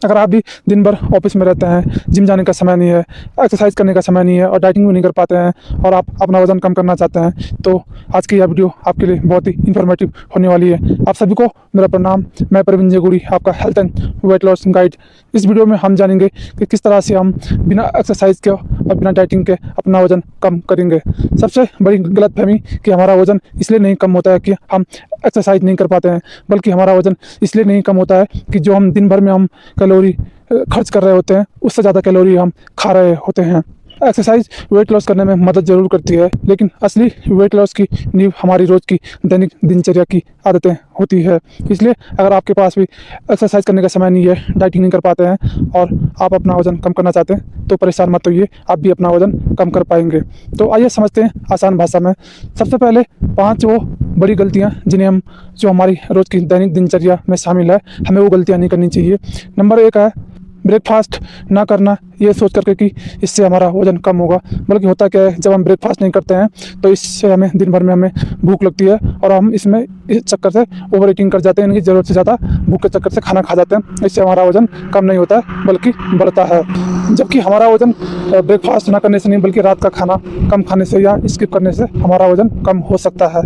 अगर आप भी दिन भर ऑफिस में रहते हैं, जिम जाने का समय नहीं है, एक्सरसाइज करने का समय नहीं है और डाइटिंग भी नहीं कर पाते हैं और आप अपना वजन कम करना चाहते हैं, तो आज की यह वीडियो आपके लिए बहुत ही इन्फॉर्मेटिव होने वाली है। आप सभी को मेरा प्रणाम। मैं प्रवीण जेगुड़ी, आपका health and weight loss guide. इस वीडियो में हम जानेंगे कि किस तरह से हम बिना एक्सरसाइज के और बिना डाइटिंग के अपना वजन कम करेंगे। सबसे बड़ी गलतफहमी कि हमारा वजन इसलिए नहीं कम होता है कि हम एक्सरसाइज नहीं कर पाते हैं, बल्कि हमारा वजन इसलिए नहीं कम होता है कि जो हम दिन भर में हम कैलोरी खर्च कर रहे होते हैं, उससे ज़्यादा कैलोरी हम खा रहे होते हैं। एक्सरसाइज वेट लॉस करने में मदद ज़रूर करती है, लेकिन असली वेट लॉस की नींव हमारी रोज़ की दैनिक दिनचर्या की आदतें होती है। इसलिए अगर आपके पास भी एक्सरसाइज करने का समय नहीं है, डाइटिंग नहीं कर पाते हैं और आप अपना वजन कम करना चाहते हैं, तो परेशान मत होइए, आप भी अपना वजन कम कर पाएंगे। तो आइए समझते हैं आसान भाषा में। सबसे पहले 5 वो बड़ी गलतियाँ जिन्हें जो हमारी रोज़ की दैनिक दिनचर्या में शामिल है, हमें वो गलतियाँ नहीं करनी चाहिए। नंबर 1 है ब्रेकफास्ट ना करना, ये सोच करके कि इससे हमारा वजन कम होगा। बल्कि होता क्या है, जब हम ब्रेकफास्ट नहीं करते हैं तो इससे हमें दिन भर में हमें भूख लगती है और हम इस चक्कर से ओवर ईटिंग कर जाते हैं, यानी कि ज़रूरत से ज़्यादा भूख के चक्कर से खाना खा जाते हैं। इससे हमारा वजन कम नहीं होता है बल्कि बढ़ता है। जबकि हमारा वजन ब्रेकफास्ट ना करने से नहीं, बल्कि रात का खाना कम खाने से या स्किप करने से हमारा वजन कम हो सकता है।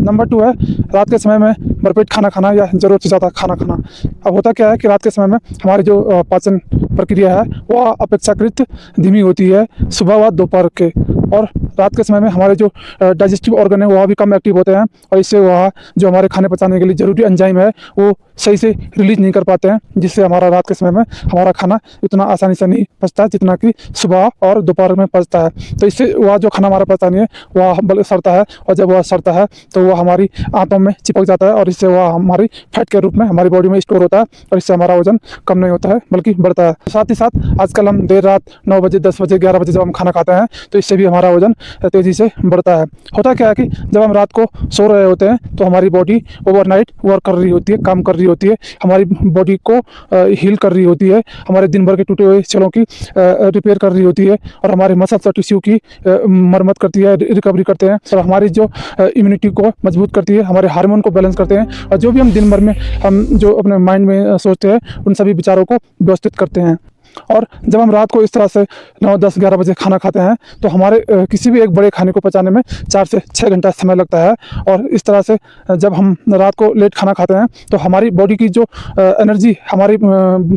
नंबर 2 है रात के समय में भरपेट खाना खाना या ज़रूरत से ज़्यादा खाना खाना। अब होता क्या है कि रात के समय में हमारी जो पाचन प्रक्रिया है वह अपेक्षाकृत धीमी होती है सुबह व दोपहर के, और रात के समय में हमारे जो डाइजेस्टिव ऑर्गन है वह भी कम एक्टिव होते हैं और इससे वह जो हमारे खाने पचाने के लिए ज़रूरी एंजाइम है वो सही से रिलीज नहीं कर पाते हैं, जिससे हमारा रात के समय में हमारा खाना इतना आसानी से नहीं पचता है जितना कि सुबह और दोपहर में पचता है। तो इससे वह जो खाना हमारा पचता नहीं है वह सड़ता है, और जब वह सड़ता है तो वह हमारी आंतों में चिपक जाता है और इससे वह हमारी फैट के रूप में हमारी बॉडी में स्टोर होता है और इससे हमारा वजन कम नहीं होता है बल्कि बढ़ता है। साथ ही साथ आजकल हम देर रात 9 बजे 10 बजे 11 बजे जब हम खाना खाते हैं तो इससे भी हमारा वजन तेज़ी से बढ़ता है। होता क्या है कि जब हम रात को सो रहे होते हैं तो हमारी बॉडी ओवरनाइट वर्क कर रही होती है, काम कर रही होती है, हमारी बॉडी को हील कर रही होती है, हमारे दिन भर के टूटे हुए सेलों की रिपेयर कर रही होती है और हमारे मसल्स और टिश्यू की मरम्मत करती है, रिकवरी करते हैं और हमारी जो इम्यूनिटी को मजबूत करती है, हमारे हार्मोन को बैलेंस करते हैं और जो भी हम दिन भर में हम जो अपने माइंड में सोचते हैं उन सभी विचारों को व्यवस्थित करते हैं। और जब हम रात को इस तरह से 9 10 11 बजे खाना खाते हैं तो हमारे किसी भी एक बड़े खाने को पचाने में 4 से 6 घंटा समय लगता है, और इस तरह से जब हम रात को लेट खाना खाते हैं तो हमारी बॉडी की जो एनर्जी हमारी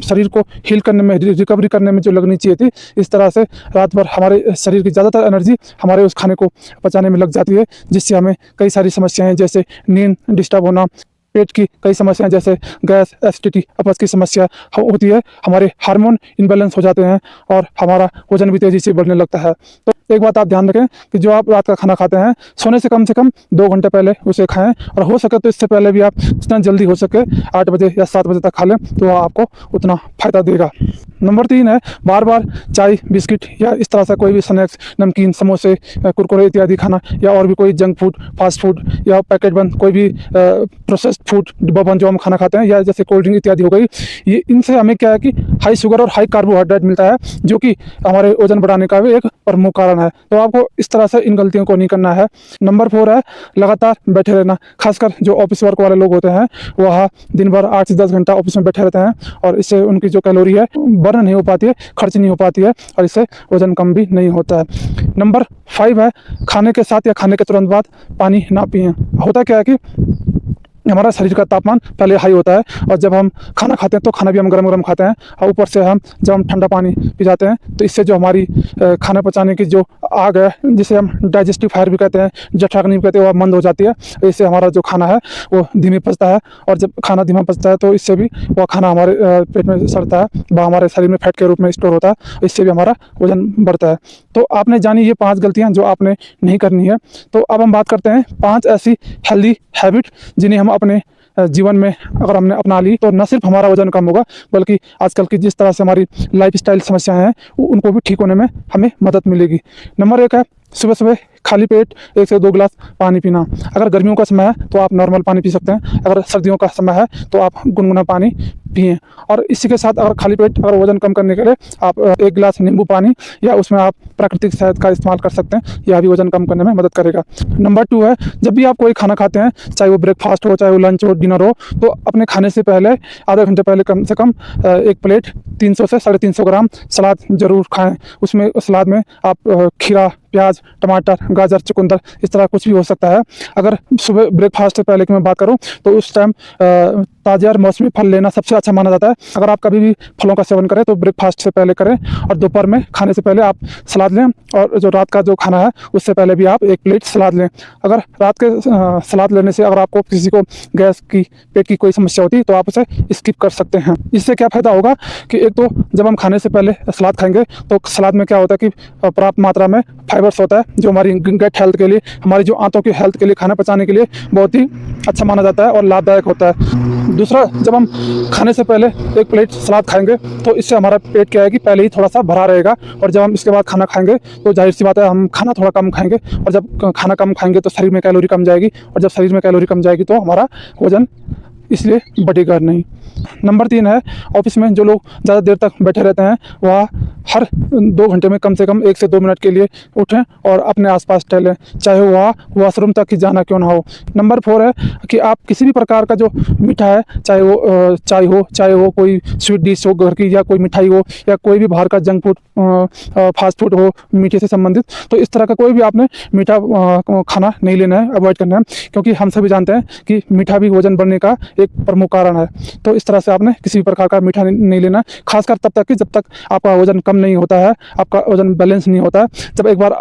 शरीर को हील करने में, रिकवरी करने में जो लगनी चाहिए थी, इस तरह से रात भर हमारे शरीर की ज़्यादातर एनर्जी हमारे उस खाने को पचाने में लग जाती है, जिससे हमें कई सारी समस्याएँ जैसे नींद डिस्टर्ब होना, पेट की कई समस्याएं जैसे गैस, एसिडिटी, अपच की समस्या होती है, हमारे हार्मोन इनबैलेंस हो जाते हैं और हमारा वजन भी तेज़ी से बढ़ने लगता है। तो एक बात आप ध्यान रखें कि जो आप रात का खाना खाते हैं सोने से कम 2 घंटे पहले उसे खाएं, और हो सके तो इससे पहले भी आप जितना जल्दी हो सके 8 बजे या 7 बजे तक खा लें तो वह आपको उतना फ़ायदा देगा। नंबर 3 है बार बार चाय, बिस्किट या इस तरह से कोई भी स्नैक्स, नमकीन, समोसे, कुरकुरे इत्यादि खाना, या और भी कोई जंक फूड, फास्ट फूड या पैकेट बंद कोई भी प्रोसेस्ड फूड डिब्बा बंद जो हम खाना खाते हैं, या जैसे कोल्ड ड्रिंक इत्यादि हो गई, ये इनसे हमें क्या है कि हाई शुगर और हाई कार्बोहाइड्रेट मिलता है, जो कि हमारे वजन बढ़ाने का भी एक प्रमुख कारण है। तो आपको इस तरह से इन गलतियों को नहीं करना है। नंबर 4 है लगातार बैठे रहना। खासकर जो ऑफिस वर्क वाले लोग होते हैं वह दिन भर 8 से 10 घंटा ऑफिस में बैठे रहते हैं और इससे उनकी जो कैलोरी है बर्न नहीं हो पाती है, खर्च नहीं हो पाती है और इससे वजन कम भी नहीं होता है। नंबर 5 है खाने के साथ या खाने के तुरंत बाद पानी ना पिएं। होता क्या है कि हमारा शरीर का तापमान पहले हाई होता है और जब हम खाना खाते हैं तो खाना भी हम गरम गरम खाते हैं, और ऊपर से जब हम ठंडा पानी पी जाते हैं तो इससे जो हमारी खाना पचाने की जो आग है, जिसे हम डाइजेस्टिव फायर भी कहते हैं, जठराग्नि भी कहते हैं, वह मंद हो जाती है। इससे हमारा जो खाना है वो धीमे पचता है, और जब खाना धीमा पचता है तो इससे भी वह खाना हमारे पेट में सड़ता है, वह हमारे शरीर में फैट के रूप में स्टोर होता है, इससे भी हमारा वजन बढ़ता है। तो आपने जानी ये 5 गलतियाँ जो आपने नहीं करनी है। तो अब हम बात करते हैं 5 ऐसी हेल्दी हैबिट जिन्हें हम अपने जीवन में अगर हमने अपना ली तो न सिर्फ हमारा वजन कम होगा बल्कि आजकल की जिस तरह से हमारी लाइफस्टाइल समस्याएं हैं उनको भी ठीक होने में हमें मदद मिलेगी। नंबर 1 है सुबह सुबह खाली पेट 1 से 2 गिलास पानी पीना। अगर गर्मियों का समय है तो आप नॉर्मल पानी पी सकते हैं, अगर सर्दियों का समय है तो आप गुनगुना पानी पिएं। और इसी के साथ अगर खाली पेट अगर वजन कम करने के लिए आप 1 गिलास नींबू पानी या उसमें आप प्राकृतिक शहद का इस्तेमाल कर सकते हैं, यह भी वजन कम करने में मदद करेगा। नंबर 2 है, जब भी आप कोई खाना खाते हैं, चाहे वो ब्रेकफास्ट हो, चाहे वो लंच हो, डिनर हो, तो अपने खाने से पहले आधे घंटे पहले कम से कम 1 प्लेट 300 से 350 ग्राम सलाद ज़रूर खाएं। उसमें सलाद में आप खीरा, प्याज, टमाटर, गाजर, चुकंदर, इस तरह कुछ भी हो सकता है। अगर सुबह ब्रेकफास्ट से पहले की मैं बात करूं तो उस टाइम ताज़ा और मौसमी फल लेना सबसे अच्छा माना जाता है। अगर आप कभी भी फलों का सेवन करें तो ब्रेकफास्ट से पहले करें, और दोपहर में खाने से पहले आप सलाद लें, और जो रात का जो खाना है उससे पहले भी आप 1 प्लेट सलाद लें। अगर रात के सलाद लेने से अगर आपको किसी को गैस की, पेट की कोई समस्या होती है तो आप उसे स्किप कर सकते हैं। इससे क्या फ़ायदा होगा कि एक तो जब हम खाने से पहले सलाद खाएंगे तो सलाद में क्या होता है कि पर्याप्त मात्रा में फाइबर्स होता है, जो हमारी गट हेल्थ के लिए, हमारी जो आंतों की हेल्थ के लिए, खाना पचाने के लिए बहुत ही अच्छा माना जाता है और लाभदायक होता है। दूसरा, जब हम खाने से पहले 1 प्लेट सलाद खाएंगे तो इससे हमारा पेट क्या है कि पहले ही थोड़ा सा भरा रहेगा, और जब हम इसके बाद खाना खाएंगे तो जाहिर सी बात है हम खाना थोड़ा कम खाएंगे, और जब खाना कम खाएंगे तो शरीर में कैलोरी कम जाएगी, और जब शरीर में कैलोरी कम जाएगी तो हमारा वजन इसलिए बढ़ेगा नहीं। नंबर 3 है, ऑफिस में जो लोग ज़्यादा देर तक बैठे रहते हैं वह हर 2 घंटे में कम से कम 1 से 2 मिनट के लिए उठें और अपने आसपास टहलें, चाहे वह वॉशरूम तक ही जाना क्यों ना हो। नंबर 4 है कि आप किसी भी प्रकार का जो मीठा है, चाहे वो चाय हो, चाहे वो कोई स्वीट डिश हो घर की, या कोई मिठाई हो, या कोई भी बाहर का जंक फूड, फास्ट फूड हो मीठे से संबंधित, तो इस तरह का कोई भी आपने मीठा खाना नहीं लेना है, अवॉइड करना है, क्योंकि हम सभी जानते हैं कि मीठा भी वजन बढ़ने का एक प्रमुख कारण है। तो इस तरह से आपने किसी भी प्रकार का मीठा नहीं लेना, खासकर तब तक कि जब तक आपका वजन कम नहीं होता है, आपका वजन बैलेंस नहीं होता है। जब एक बार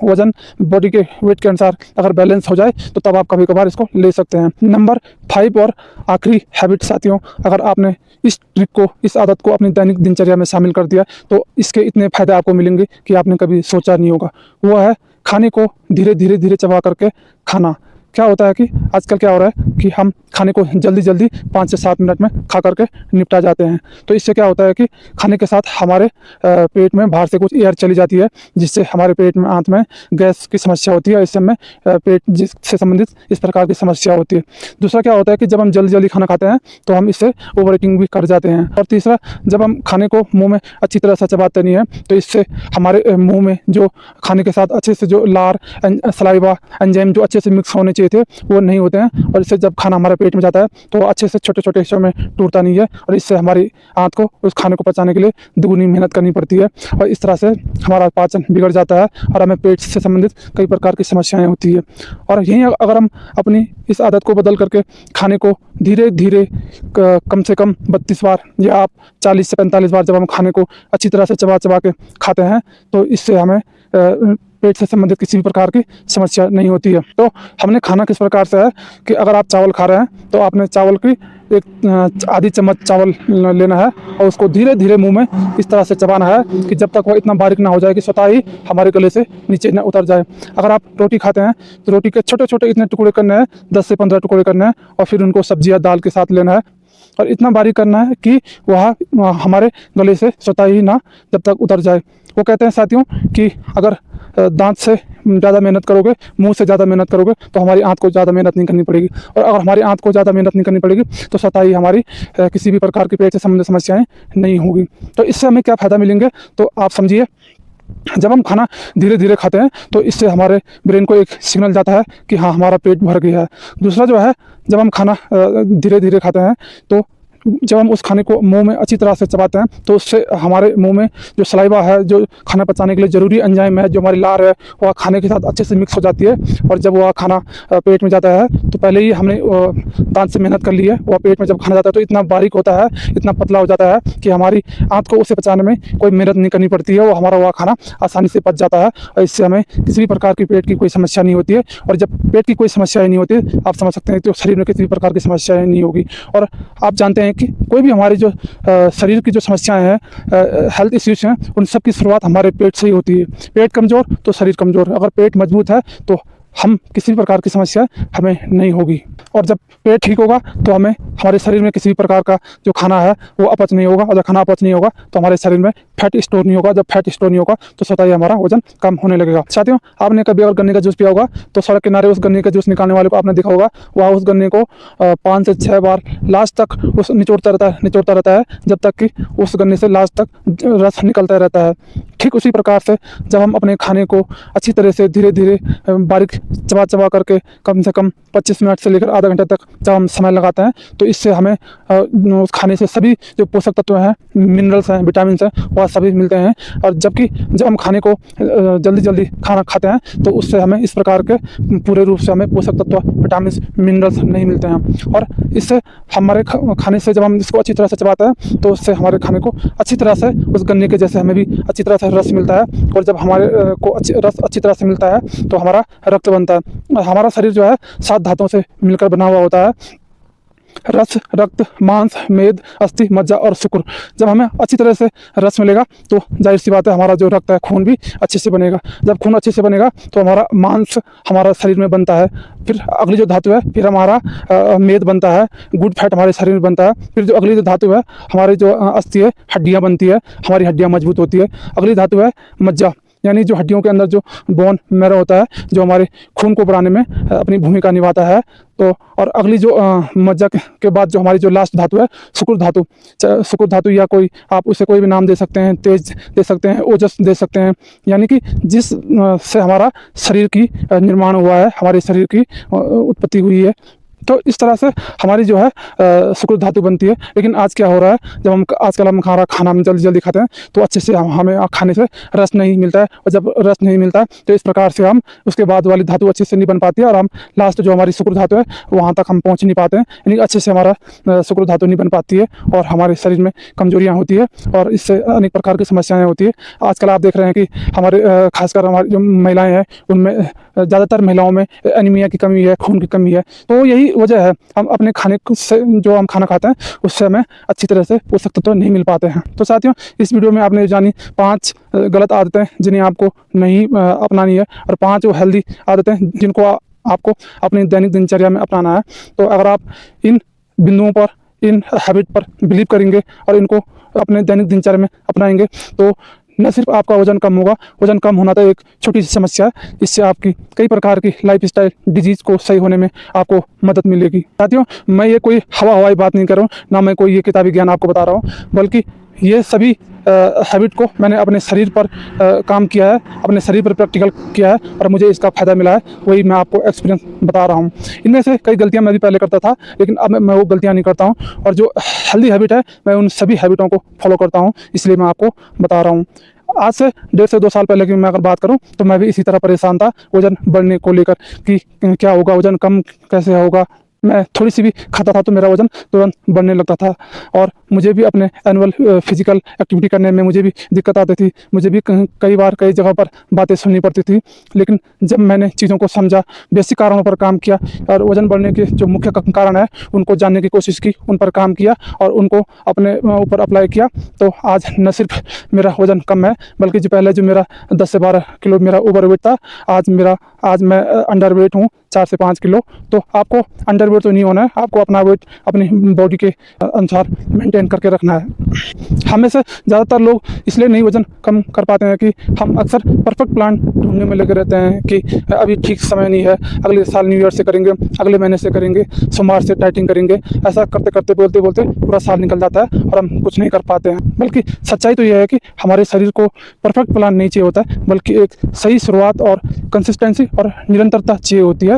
वजन बॉडी के वेट के अनुसार अगर बैलेंस हो जाए तो तब आप कभी कभार इसको ले सकते हैं। नंबर 5 और आखिरी हैबिट साथियों, अगर आपने इस ट्रिक को, इस आदत को अपनी दैनिक दिनचर्या में शामिल कर दिया तो इसके इतने फ़ायदे आपको मिलेंगे कि आपने कभी सोचा नहीं होगा। वो है खाने को धीरे धीरे धीरे चबा करके खाना। क्या होता है कि आजकल क्या हो रहा है कि हम खाने को जल्दी जल्दी 5 से 7 मिनट में खा करके निपटा जाते हैं। तो इससे क्या होता है कि खाने के साथ हमारे पेट में बाहर से कुछ एयर चली जाती है, जिससे हमारे पेट में, आंत में गैस की समस्या होती है। इससे हमें पेट जिससे संबंधित इस प्रकार की समस्या होती है। दूसरा क्या होता है कि जब हम जल्दी जल्दी खाना खाते हैं तो हम इससे ओवर ईटिंग भी कर जाते हैं। और तीसरा, जब हम खाने को मुँह में अच्छी तरह से चबाते नहीं हैं तो इससे हमारे मुँह में जो खाने के साथ अच्छे से जो लार, सलाइवा, एंजाइम जो अच्छे से मिक्स होने चाहिए थे वो नहीं होते हैं, और इससे जब खाना हमारे पेट में जाता है तो अच्छे से छोटे छोटे हिस्सों में टूटता नहीं है, और इससे हमारी आंत को उस खाने को पचाने के लिए दुगनी मेहनत करनी पड़ती है, और इस तरह से हमारा पाचन बिगड़ जाता है और हमें पेट से संबंधित कई प्रकार की समस्याएं होती है। और यहीं अगर हम अपनी इस आदत को बदल करके खाने को धीरे धीरे कम से कम 32 बार या आप 40 से 45 बार जब हम खाने को अच्छी तरह से चबा चबा के खाते हैं तो इससे हमें पेट से संबंधित किसी भी प्रकार की समस्या नहीं होती है। तो हमने खाना किस प्रकार से है कि अगर आप चावल खा रहे हैं तो आपने चावल की एक आधी चम्मच चावल लेना है और उसको धीरे धीरे मुंह में इस तरह से चबाना है कि जब तक वो इतना बारीक ना हो जाए कि स्वतः ही हमारे गले से नीचे न उतर जाए। अगर आप रोटी खाते हैं तो रोटी के छोटे छोटे इतने टुकड़े करने हैं, 10 से 15 टुकड़े करने हैं, और फिर उनको सब्जी या दाल के साथ लेना है और इतना बारीक करना है कि वह हमारे गले से स्वतः ही ना जब तक उतर जाए। वो कहते हैं साथियों कि अगर दांत से ज़्यादा मेहनत करोगे, मुंह से ज़्यादा मेहनत करोगे तो हमारी आंत को ज़्यादा मेहनत नहीं करनी पड़ेगी, और अगर हमारी आंत को ज़्यादा मेहनत नहीं करनी पड़ेगी तो स्वतः ही हमारी किसी भी प्रकार की पेट से संबंधित समस्याएं नहीं होगी। तो इससे हमें क्या फ़ायदा मिलेंगे तो आप समझिए, जब हम खाना धीरे धीरे खाते हैं तो इससे हमारे ब्रेन को एक सिग्नल जाता है कि हाँ हमारा पेट भर गया है। दूसरा जो है, जब हम खाना धीरे धीरे खाते हैं तो जब हम उस खाने को मुंह में अच्छी तरह से चबाते हैं तो उससे हमारे मुंह में जो सलाइवा है, जो खाना पचाने के लिए ज़रूरी एंजाइम है, जो हमारी लार है, वह खाने के साथ अच्छे से मिक्स हो जाती है, और जब वह खाना पेट में जाता है तो पहले ही हमने दांत से मेहनत कर ली है, वह पेट में जब खाना जाता है तो इतना बारीक होता है, इतना पतला हो जाता है कि हमारी आंत को उसे पचाने में कोई मेहनत नहीं करनी पड़ती है, वो हमारा वह खाना आसानी से पच जाता है, और इससे हमें किसी भी प्रकार की पेट की कोई समस्या नहीं होती है। और जब पेट की कोई समस्या नहीं होती है, आप समझ सकते हैं तो शरीर में किसी भी प्रकार की समस्याएं नहीं होगी। और आप जानते हैं कि कोई भी हमारी जो शरीर की जो समस्याएं हैं, हेल्थ इश्यूज हैं, उन सब की शुरुआत हमारे पेट से ही होती है। पेट कमज़ोर तो शरीर कमज़ोर, अगर पेट मजबूत है तो हम किसी भी प्रकार की समस्या हमें नहीं होगी। और जब पेट ठीक होगा तो हमें हमारे शरीर में किसी भी प्रकार का जो खाना है वो अपच नहीं होगा, और जब खाना अपच नहीं होगा तो हमारे शरीर में फैट स्टोर नहीं होगा। जब फैट स्टोर नहीं होगा तो स्वतः ही हमारा वजन कम होने लगेगा। साथियों, आपने कभी अगर गन्ने का जूस पिया होगा तो सड़क किनारे उस गन्ने का जूस निकालने वाले को आपने देखा होगा, वह उस गन्ने को 5 से 6 बार लास्ट तक उस निचोड़ता रहता है जब तक कि उस गन्ने से लास्ट तक रस निकलता रहता है। ठीक उसी प्रकार से जब हम अपने खाने को अच्छी तरह से धीरे धीरे बारीक चबा करके कम से कम 25 मिनट से लेकर आधा घंटे तक जब हम समय लगाते हैं तो इससे हमें उस खाने से सभी जो पोषक तत्व हैं, मिनरल्स हैं, विटामिन हैं, वह सभी मिलते हैं। और जबकि जब हम खाने को जल्दी खाना खाते हैं तो उससे हमें इस प्रकार के पूरे रूप से हमें पोषक तत्व, विटामिन, मिनरल्स नहीं मिलते हैं। और इससे हमारे खाने से जब हम इसको अच्छी तरह से चबाते हैं तो उससे हमारे खाने को अच्छी तरह से उस गन्ने के जैसे हमें भी अच्छी तरह से रस मिलता है। और जब हमारे को रस अच्छी तरह से मिलता है तो हमारा रक्त बनता है। हमारा शरीर जो है 7 धातुओं से मिलकर बना हुआ होता है: रस, रक्त, मांस, मेद, अस्थि, मज्जा और शुक्र। जब हमें अच्छी तरह से रस मिलेगा तो जाहिर सी बात है हमारा जो रक्त है, खून भी अच्छे से बनेगा। जब खून अच्छे से बनेगा तो हमारा मांस हमारा शरीर में बनता है। फिर अगली जो धातु है, फिर हमारा मेद बनता है, गुड फैट हमारे शरीर में बनता है। फिर जो अगली जो धातु है, हमारी जो अस्थि है, हड्डियाँ बनती है, हमारी हड्डियाँ मजबूत होती है। अगली धातु है मज्जा, यानी जो हड्डियों के अंदर जो बोन मैरो होता है, जो हमारे खून को बढ़ाने में अपनी भूमिका निभाता है। तो और अगली जो मज्जा के बाद जो हमारी जो लास्ट धातु है, शुक्र धातु, या कोई आप उसे कोई भी नाम दे सकते हैं, तेज दे सकते हैं, ओजस दे सकते हैं, यानी कि जिस से हमारा शरीर की निर्माण हुआ है, हमारे शरीर की उत्पत्ति हुई है। तो इस तरह से हमारी जो है शुक्र धातु बनती है। लेकिन आज क्या हो रहा है, जब हम आजकल हम खाना हम जल्दी खाते हैं तो अच्छे से हमें खाने से रस नहीं मिलता है। और जब रस नहीं मिलता है तो इस प्रकार से हम उसके बाद वाली धातु अच्छे से नहीं बन पाती है, और हम लास्ट जो हमारी शुक्र धातु है वहाँ तक हम पहुँच नहीं पाते हैं। यानी अच्छे से हमारा शुक्र धातु नहीं बन पाती है और हमारे शरीर में कमजोरियाँ होती है, और इससे अनेक प्रकार की समस्याएँ होती है। आजकल आप देख रहे हैं कि हमारे खासकर हमारी जो महिलाएँ हैं उनमें ज़्यादातर महिलाओं में एनीमिया की कमी है, खून की कमी है। तो यही वजह है, हम अपने खाने से जो हम खाना खाते हैं उससे हमें अच्छी तरह से पोषक तत्व नहीं मिल पाते हैं। तो साथियों, इस वीडियो में आपने जानी 5 गलत आदतें जिन्हें आपको नहीं अपनानी है, और 5 वो हेल्दी आदतें जिनको आपको अपनी दैनिक दिनचर्या में अपनाना है। तो अगर आप इन बिंदुओं पर, इन हैबिट पर बिलीव करेंगे और इनको अपने दैनिक दिनचर्या में अपनाएंगे तो न सिर्फ आपका वजन कम होगा, वजन कम होना तो एक छोटी सी समस्या है, इससे आपकी कई प्रकार की लाइफस्टाइल डिजीज़ को सही होने में आपको मदद मिलेगी। साथियों, मैं ये कोई हवाई बात नहीं कर रहा हूँ, ना मैं कोई ये किताबी ज्ञान आपको बता रहा हूँ, बल्कि ये सभी हैबिट को मैंने अपने शरीर पर काम किया है, अपने शरीर पर प्रैक्टिकल किया है, और मुझे इसका फ़ायदा मिला है। वही मैं आपको एक्सपीरियंस बता रहा हूँ। इनमें से कई गलतियाँ मैं भी पहले करता था, लेकिन अब मैं वो गलतियाँ नहीं करता हूँ, और जो हेल्दी हैबिट है मैं उन सभी हैबिटों को फॉलो करता हूँ, इसलिए मैं आपको बता रहा हूँ। आज से 1.5 से 2 साल पहले की मैं अगर बात करूं तो मैं भी इसी तरह परेशान था वज़न बढ़ने को लेकर कि क्या होगा, वज़न कम कैसे होगा। मैं थोड़ी सी भी खाता था तो मेरा वज़न तुरंत बढ़ने लगता था, और मुझे भी अपने एनुअल फिजिकल एक्टिविटी करने में मुझे भी दिक्कत आती थी। मुझे भी कई बार कई जगह पर बातें सुननी पड़ती थी। लेकिन जब मैंने चीज़ों को समझा, बेसिक कारणों पर काम किया, और वज़न बढ़ने के जो मुख्य कारण है उनको जानने की कोशिश की, उन पर काम किया और उनको अपने ऊपर अप्लाई किया, तो आज न सिर्फ मेरा वज़न कम है, बल्कि जो पहले जो मेरा 10 से 12 किलो मेरा ओवर वेट था, आज मैं अंडर वेट हूँ 4 से 5 किलो। तो आपको अंडर वेट तो नहीं होना है, आपको अपना वेट अपनी बॉडी के अनुसार मेंटेन करके रखना है। हमें से ज़्यादातर लोग इसलिए नहीं वज़न कम कर पाते हैं कि हम अक्सर परफेक्ट प्लान ढूंढने में लगे रहते हैं कि अभी ठीक समय नहीं है, अगले साल न्यू ईयर से करेंगे, अगले महीने से करेंगे, सोमवार से डाइटिंग करेंगे। ऐसा करते करते बोलते बोलते पूरा साल निकल जाता है और हम कुछ नहीं कर पाते हैं। बल्कि सच्चाई तो यह है कि हमारे शरीर को परफेक्ट प्लान नहीं चाहिए होता है, बल्कि एक सही शुरुआत और कंसिस्टेंसी और निरंतरता चाहिए होती है।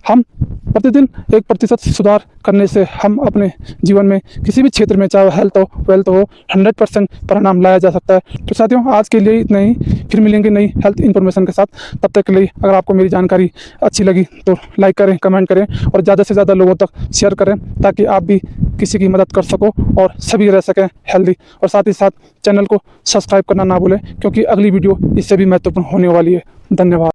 हम प्रतिदिन 1% सुधार करने से हम अपने जीवन में किसी भी क्षेत्र में, चाहे हेल्थ हो, वेल्थ हो, 100% परिणाम लाया जा सकता है। तो साथियों, आज के लिए इतना ही। फिर मिलेंगे नई हेल्थ इन्फॉर्मेशन के साथ। तब तक के लिए अगर आपको मेरी जानकारी अच्छी लगी तो लाइक करें, कमेंट करें और ज़्यादा से ज़्यादा लोगों तक शेयर करें, ताकि आप भी किसी की मदद कर सको और सभी रह सकें हेल्दी। और साथ ही साथ चैनल को सब्सक्राइब करना ना भूलें, क्योंकि अगली वीडियो इससे भी महत्वपूर्ण होने वाली है। धन्यवाद।